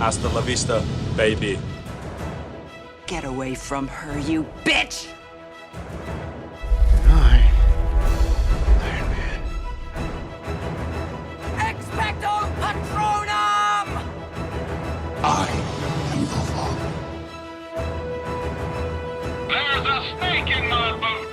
Hasta la vista, baby. Get away from her, you bitch! I, Iron Man. Expecto Patronum! I am your father. There's a snake in my boot!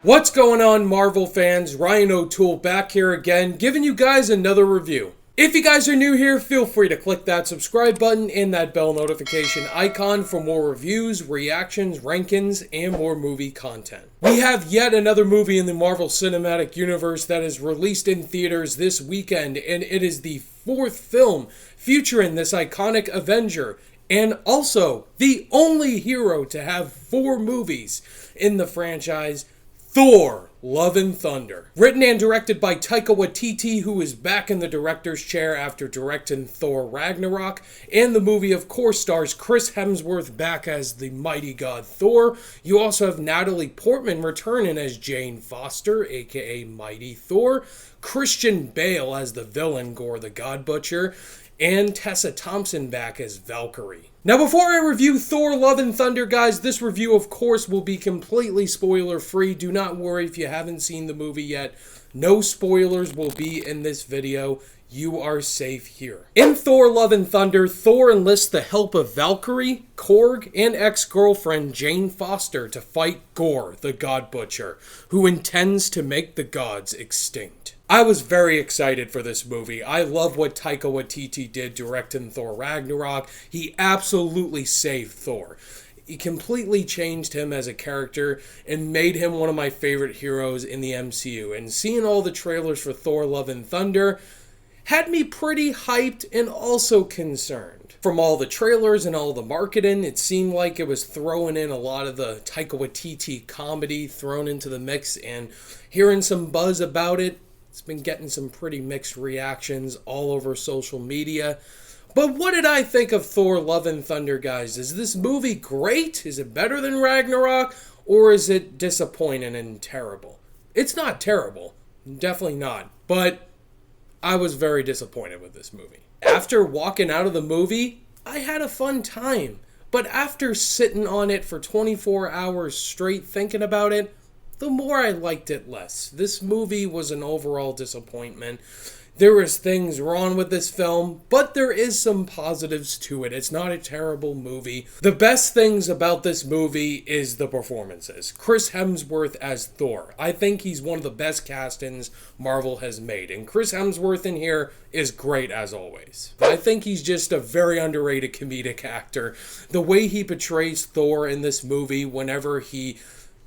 What's going on, Marvel fans? Ryan O'Toole back here again, giving you guys another review. If you guys are new here, feel free to click that subscribe button and that bell notification icon for more reviews, reactions, rankings, and more movie content. We have yet another movie in the Marvel Cinematic Universe that is released in theaters this weekend, and it is the fourth film featuring this iconic Avenger, and also the only hero to have 4 movies in the franchise, Thor, Love and Thunder. Written and directed by Taika Waititi, who is back in the director's chair after directing Thor Ragnarok, and the movie of course stars Chris Hemsworth back as the mighty god Thor. You also have Natalie Portman returning as Jane Foster, aka Mighty Thor, Christian Bale as the villain Gore the God Butcher, and Tessa Thompson back as Valkyrie. Now, before I review Thor Love and Thunder, guys, this review, of course, will be completely spoiler-free. Do not worry if you haven't seen the movie yet. No spoilers will be in this video. You are safe here. In Thor Love and Thunder, Thor enlists the help of Valkyrie, Korg, and ex-girlfriend Jane Foster to fight Gore, the God Butcher, who intends to make the gods extinct. I was very excited for this movie. I love what Taika Waititi did directing Thor Ragnarok. He absolutely saved Thor. He completely changed him as a character and made him one of my favorite heroes in the MCU. And seeing all the trailers for Thor Love and Thunder had me pretty hyped and also concerned. From all the trailers and all the marketing, it seemed like it was throwing in a lot of the Taika Waititi comedy thrown into the mix, and hearing some buzz about it, it's been getting some pretty mixed reactions all over social media. But what did I think of Thor Love and Thunder, guys? Is this movie great? Is it better than Ragnarok? Or is it disappointing and terrible? It's not terrible. Definitely not. But I was very disappointed with this movie. After walking out of the movie, I had a fun time. But after sitting on it for 24 hours straight thinking about it, the more I liked it less. This movie was an overall disappointment. There was things wrong with this film, but there is some positives to it. It's not a terrible movie. The best things about this movie is the performances. Chris Hemsworth as Thor. I think he's one of the best castings Marvel has made, and Chris Hemsworth in here is great as always. I think he's just a very underrated comedic actor. The way he portrays Thor in this movie whenever he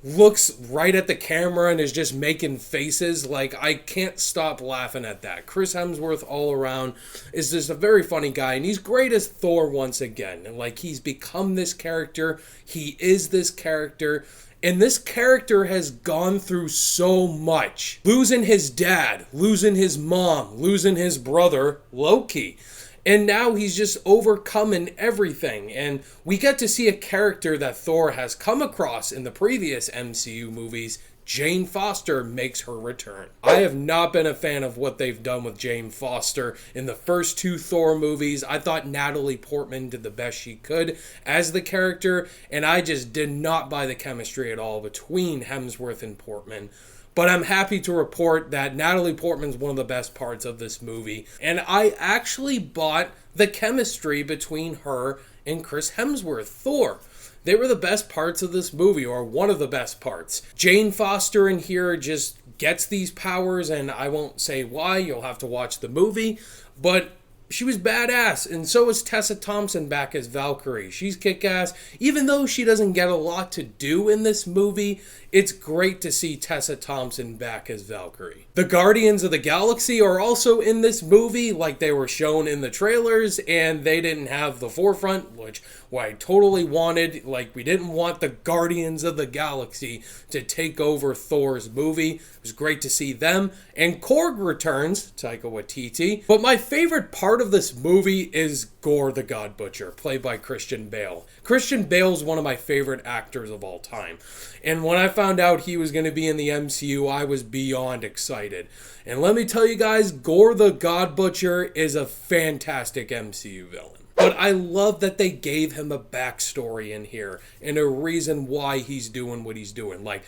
looks right at the camera and is just making faces, like, I can't stop laughing at that. Chris Hemsworth all around is just a very funny guy, and he's great as Thor once again. And like, he's become this character, he is this character, and this character has gone through so much. Losing his dad, losing his mom, losing his brother, Loki. And now he's just overcoming everything. And we get to see a character that Thor has come across in the previous MCU movies. Jane Foster makes her return. I have not been a fan of what they've done with Jane Foster in the first 2 Thor movies. I thought Natalie Portman did the best she could as the character, and I just did not buy the chemistry at all between Hemsworth and Portman. But I'm happy to report that Natalie Portman's one of the best parts of this movie. And I actually bought the chemistry between her and Chris Hemsworth, Thor. They were the best parts of this movie, or one of the best parts. Jane Foster in here just gets these powers, and I won't say why, you'll have to watch the movie. But she was badass, and so is Tessa Thompson back as Valkyrie. She's kick-ass. Even though she doesn't get a lot to do in this movie, it's great to see Tessa Thompson back as Valkyrie. The Guardians of the Galaxy are also in this movie, like they were shown in the trailers, and they didn't have the forefront, which I totally wanted. Like, we didn't want the Guardians of the Galaxy to take over Thor's movie. It was great to see them. And Korg returns, Taika Waititi. But my favorite part heart of this movie is Gore the God Butcher, played by Christian Bale. Christian Bale's one of my favorite actors of all time. And when I found out he was going to be in the MCU, I was beyond excited. And let me tell you guys, Gore the God Butcher is a fantastic MCU villain. But I love that they gave him a backstory in here and a reason why he's doing what he's doing. Like,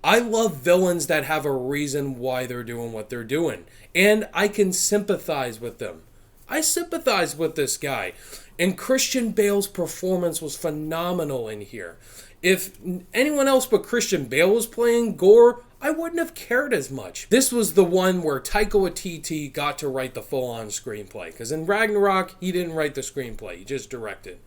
I love villains that have a reason why they're doing what they're doing. And I can sympathize with them. I sympathize with this guy. And Christian Bale's performance was phenomenal in here. If anyone else but Christian Bale was playing Gore, I wouldn't have cared as much. This was the one where Taika Waititi got to write the full-on screenplay. Because in Ragnarok, he didn't write the screenplay. He just directed.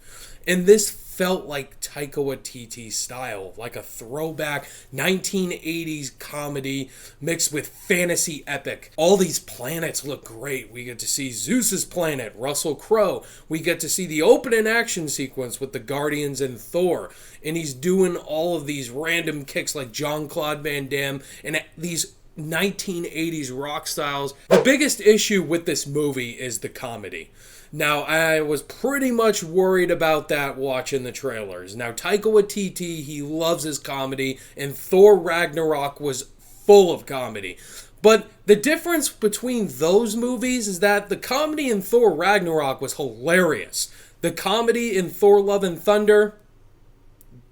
And this felt like Taika Waititi's style. Like a throwback 1980s comedy mixed with fantasy epic. All these planets look great. We get to see Zeus's planet, Russell Crowe. We get to see the opening action sequence with the Guardians and Thor. And he's doing all of these random kicks like Jean-Claude Van Damme and these 1980s rock styles. The biggest issue with this movie is the comedy. Now, I was pretty much worried about that watching the trailers. Now, Taika Waititi, he loves his comedy, and Thor Ragnarok was full of comedy. But the difference between those movies is that the comedy in Thor Ragnarok was hilarious. The comedy in Thor Love and Thunder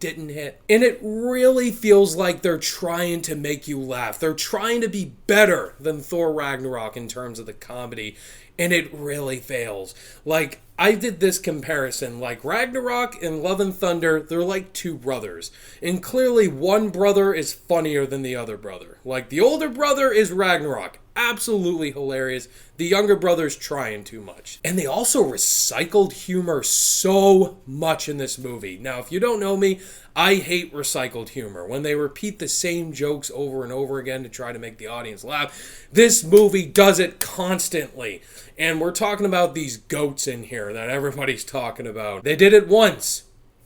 didn't hit. And it really feels like they're trying to make you laugh. They're trying to be better than Thor Ragnarok in terms of the comedy. And it really fails. Like, I did this comparison. Like, Ragnarok and Love and Thunder, they're like two brothers. And clearly one brother is funnier than the other brother. Like, the older brother is Ragnarok. Absolutely hilarious. The younger brother's trying too much. And they also recycled humor so much in this movie. Now, if you don't know me, I hate recycled humor. When they repeat the same jokes over and over again to try to make the audience laugh, this movie does it constantly. And we're talking about these goats in here that everybody's talking about. They did it once.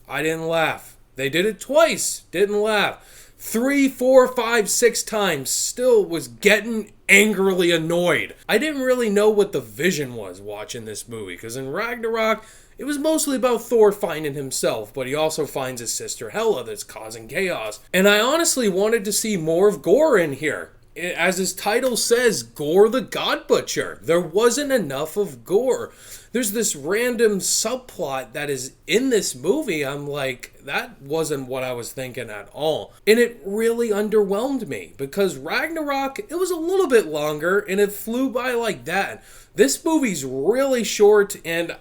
I didn't laugh. They did it twice. Didn't laugh. 3, 4, 5, 6 times, still was getting angrily annoyed. I didn't really know what the vision was watching this movie, because in Ragnarok, it was mostly about Thor finding himself, but he also finds his sister Hela that's causing chaos. And I honestly wanted to see more of Gore in here. As his title says, Gore the God Butcher. There wasn't enough of Gore. There's this random subplot that is in this movie. I'm like, that wasn't what I was thinking at all. And it really underwhelmed me because Ragnarok, it was a little bit longer and it flew by like that. This movie's really short and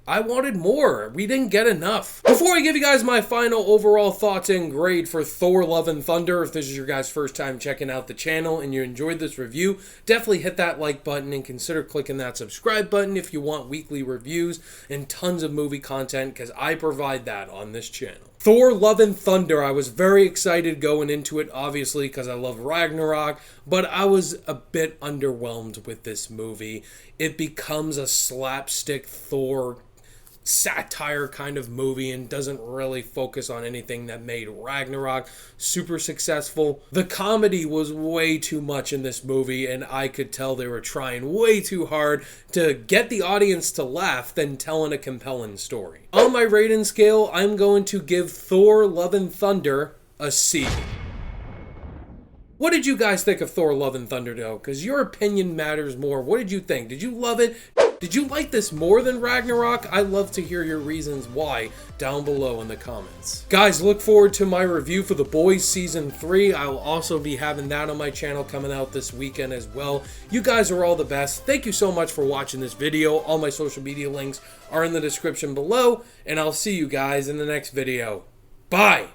I wanted more. We didn't get enough. Before I give you guys my final overall thoughts and grade for Thor Love and Thunder, if this is your guys' first time checking out the channel and you enjoyed this review, definitely hit that like button and consider clicking that subscribe button if you want weekly reviews and tons of movie content, because I provide that on this channel. Thor Love and Thunder, I was very excited going into it, obviously, because I love Ragnarok, but I was a bit underwhelmed with this movie. It becomes a slapstick Thor satire kind of movie and doesn't really focus on anything that made Ragnarok super successful. The comedy was way too much in this movie, and I could tell they were trying way too hard to get the audience to laugh than telling a compelling story. On my rating scale, I'm going to give Thor Love and Thunder a C. What did you guys think of Thor Love and Thunder though? Because your opinion matters more. What did you think? Did you love it? Did you like this more than Ragnarok? I'd love to hear your reasons why down below in the comments. Guys, look forward to my review for The Boys Season 3. I will also be having that on my channel coming out this weekend as well. You guys are all the best. Thank you so much for watching this video. All my social media links are in the description below, and I'll see you guys in the next video. Bye!